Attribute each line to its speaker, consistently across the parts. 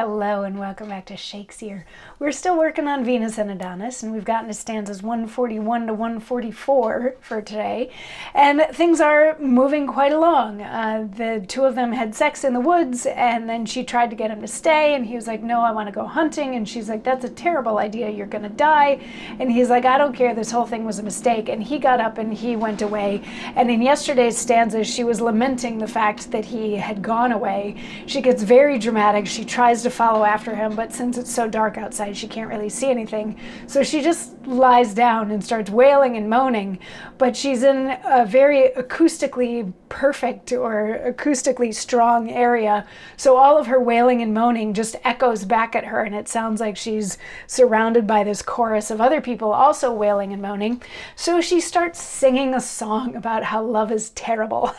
Speaker 1: Hello and welcome back to Shakesyear. We're still working on Venus and Adonis, and we've gotten to stanzas 141 to 144 for today, and things are moving quite along. The two of them had sex in the woods, and then she tried to get him to stay, and he was like, no, I want to go hunting, and she's like, that's a terrible idea, you're gonna die, and he's like, I don't care, this whole thing was a mistake, and he got up and he went away. And in yesterday's stanzas, she was lamenting the fact that he had gone away. She gets very dramatic. She tries to follow after him, but since it's so dark outside, she can't really see anything. So she just lies down and starts wailing and moaning, but she's in a very acoustically perfect or acoustically strong area. So all of her wailing and moaning just echoes back at her, and it sounds like she's surrounded by this chorus of other people also wailing and moaning. So she starts singing a song about how love is terrible.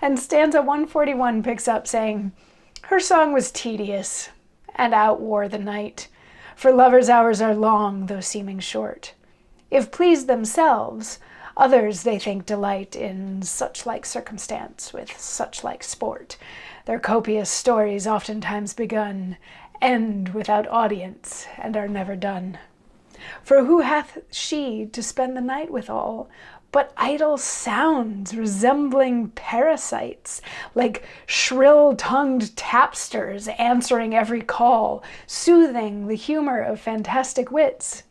Speaker 1: And stanza 141 picks up saying, her song was tedious and outwore the night, for lovers' hours are long, though seeming short. If pleased themselves, others they think delight in such like circumstance with such like sport. Their copious stories oftentimes begun, end without audience, and are never done. For who hath she to spend the night withal, but idle sounds resembling parasites, like shrill-tongued tapsters answering every call, soothing the humor of fantastic wits?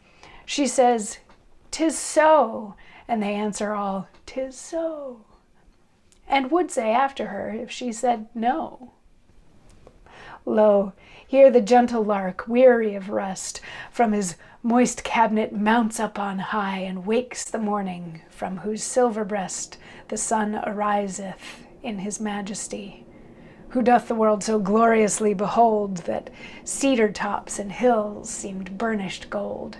Speaker 1: She says, "'Tis so," and they answer all, "'Tis so," and would say after her if she said no. Lo, here the gentle lark, weary of rest, from his moist cabinet mounts up on high, and wakes the morning, from whose silver breast the sun ariseth in his majesty, who doth the world so gloriously behold that cedar tops and hills seemed burnished gold.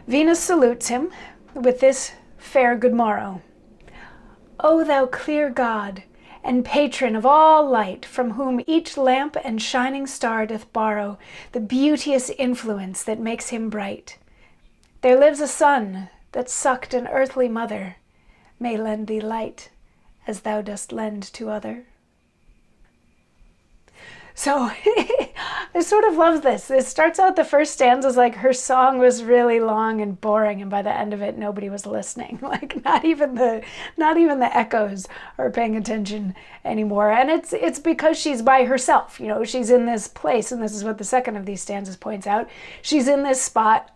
Speaker 1: Venus salutes him with this fair good morrow. O thou clear God, and patron of all light, from whom each lamp and shining star doth borrow the beauteous influence that makes him bright, there lives a son that sucked an earthly mother, may lend thee light as thou dost lend to other. So I sort of love this. It starts out, the first stanza is like her song was really long and boring, and by the end of it nobody was listening. Like not even the echoes are paying attention anymore. And it's because she's by herself. You know, she's in this place, and this is what the second of these stanzas points out. She's in this spot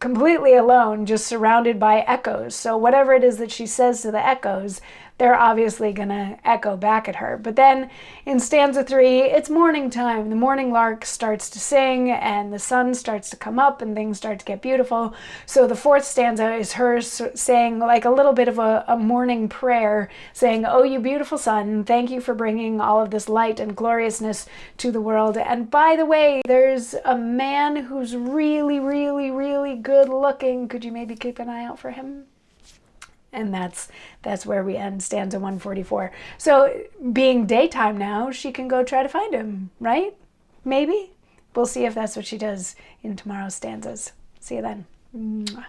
Speaker 1: completely alone, just surrounded by echoes. So whatever it is that she says to the echoes, they're obviously gonna echo back at her. But then in stanza 3, it's morning time. The morning lark starts to sing, and the sun starts to come up, and things start to get beautiful. So the fourth stanza is her saying like a little bit of a morning prayer, saying, "Oh, you beautiful sun, thank you for bringing all of this light and gloriousness to the world. And by the way, there's a man who's really, really, really good looking. Could you maybe keep an eye out for him?" And that's where we end stanza 144. So being daytime now, she can go try to find him, right? Maybe. We'll see if that's what she does in tomorrow's stanzas. See you then. Mwah.